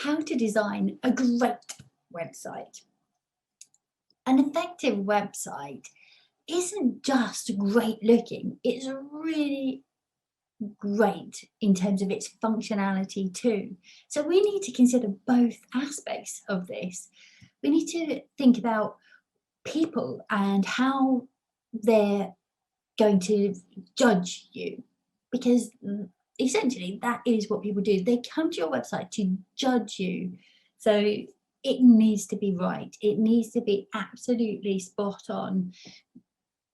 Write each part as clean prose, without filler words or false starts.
how to design a great website. An effective website isn't just great looking, it's really great in terms of its functionality too. So we need to consider both aspects of this. We need to think about people and how they're going to judge you, because essentially that is what people do. They come to your website to judge you. So it needs to be right. It needs to be absolutely spot on.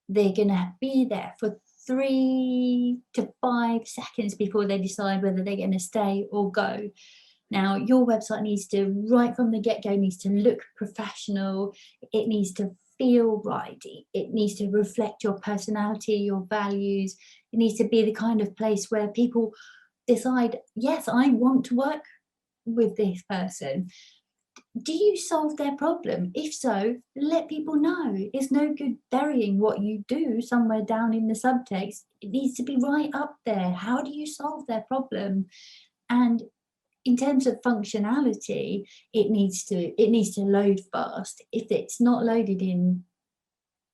They're going to be there for 3 to 5 seconds before they decide whether they're going to stay or go. Now, your website needs to, right from the get-go, needs to look professional. It needs to feel right. It needs to reflect your personality, your values. It needs to be the kind of place where people decide, yes, I want to work with this person. Do you solve their problem? If so, let people know. It's no good burying what you do somewhere down in the subtext. It needs to be right up there. How do you solve their problem? And in terms of functionality, it needs to load fast. If it's not loaded in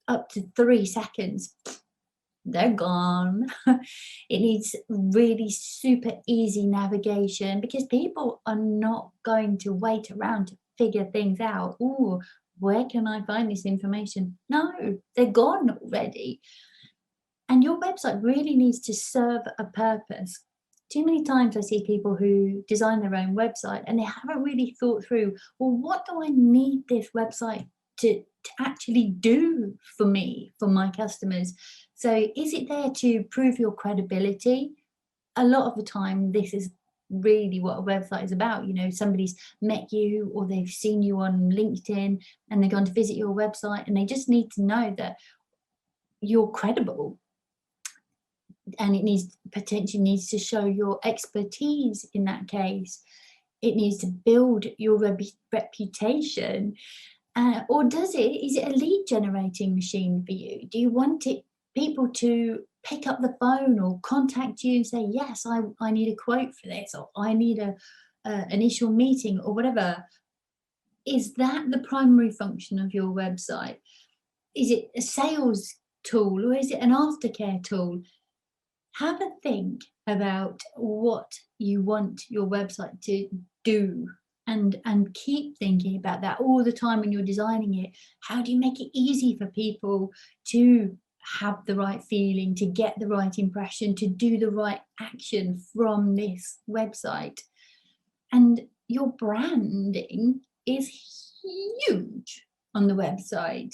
up to 3 seconds, they're gone. It needs really super easy navigation, because people are not going to wait around to figure things out. Oh, where can I find this information? No, they're gone already. And your website really needs to serve a purpose. Too many times I see people who design their own website and they haven't really thought through, well, what do I need this website to actually do for me, for my customers? So is it there to prove your credibility? A lot of the time, this is really what a website is about. You know, somebody's met you or they've seen you on LinkedIn and they're going to visit your website, and they just need to know that you're credible. And it potentially needs to show your expertise in that case. It needs to build your reputation. Or is it a lead generating machine for you? Do you want people to pick up the phone or contact you and say, yes, I need a quote for this, or I need an initial meeting, or whatever? Is that the primary function of your website? Is it a sales tool, or is it an aftercare tool? Have a think about what you want your website to do, and keep thinking about that all the time when you're designing it. How do you make it easy for people to have the right feeling, to get the right impression, to do the right action from this website? And your branding is huge on the website.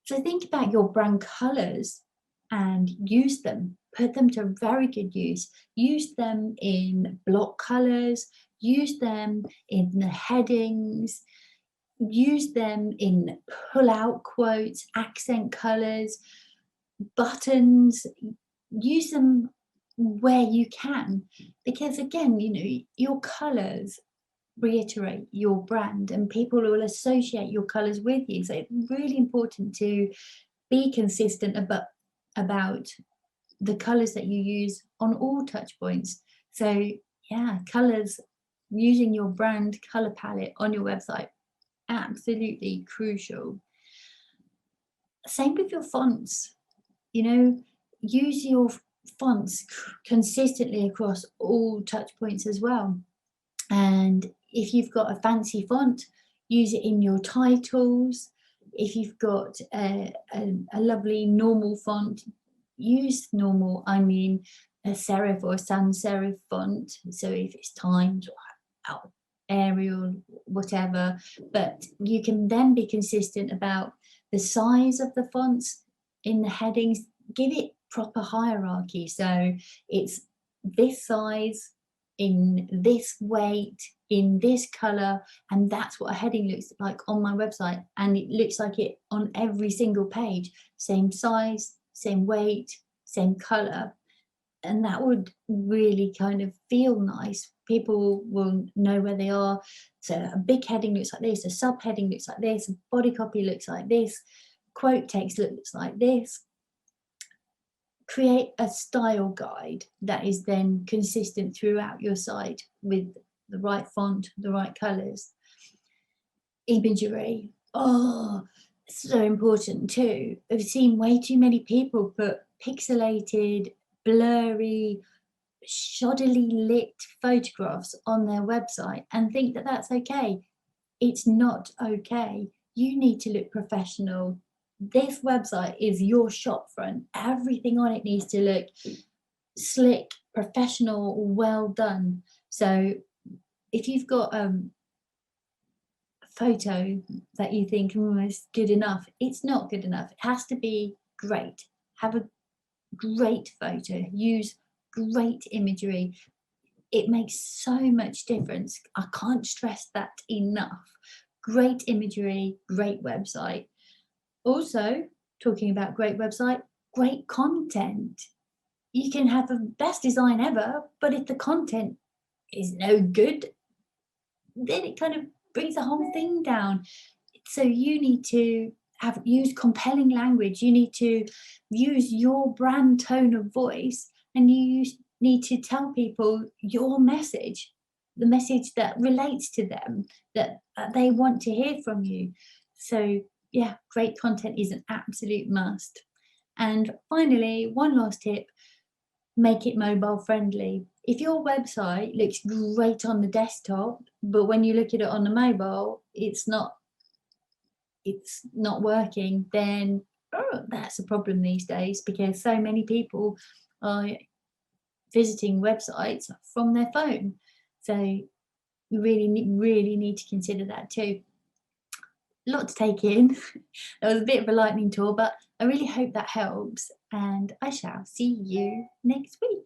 So think about your brand colors and use them. Put them to very good use. Use them in block colors. Use them in the headings. Use them in pull-out quotes, accent colors, buttons. Use them where you can, because again, you know, your colors reiterate your brand and people will associate your colors with you. So it's really important to be consistent about the colors that you use on all touch points. So yeah, colors, using your brand color palette on your website, absolutely crucial. Same with your fonts. You know, use your fonts consistently across all touch points as well. And if you've got a fancy font, use it in your titles. If you've got a lovely normal font, use normal. I mean, a serif or a sans serif font. So if it's Times or Arial, whatever, but you can then be consistent about the size of the fonts in the headings. Give it proper hierarchy. So it's this size, in this weight, in this color, and that's what a heading looks like on my website, and it looks like it on every single page. Same size, same weight, same color, and that would really kind of feel nice. People will know where they are. So a big heading looks like this, a subheading looks like this, a body copy looks like this, quote text looks like this. Create a style guide that is then consistent throughout your site with the right font, the right colours. Imagery, oh, so important too. I've seen way too many people put pixelated, blurry, shoddily lit photographs on their website and think that that's okay. It's not okay. You need to look professional. This website is your shop front. Everything on it needs to look slick, professional, well done. So if you've got a photo that you think is good enough, it's not good enough. It has to be great. Have a great photo. Use great imagery. It makes so much difference. I can't stress that enough. Great imagery, great website. Also, talking about great website, great content. You can have the best design ever, but if the content is no good, then it kind of brings the whole thing down. So you need to use compelling language. You need to use your brand tone of voice, and you need to tell people your message, the message that relates to them, that they want to hear from you. So yeah, great content is an absolute must. And finally, one last tip: make it mobile friendly. If your website looks great on the desktop, but when you look at it on the mobile, it's not working, then that's a problem these days, because so many people are visiting websites from their phone. So you really need to consider that too. A lot to take in. That was a bit of a lightning tour, but I really hope that helps, and I shall see you next week.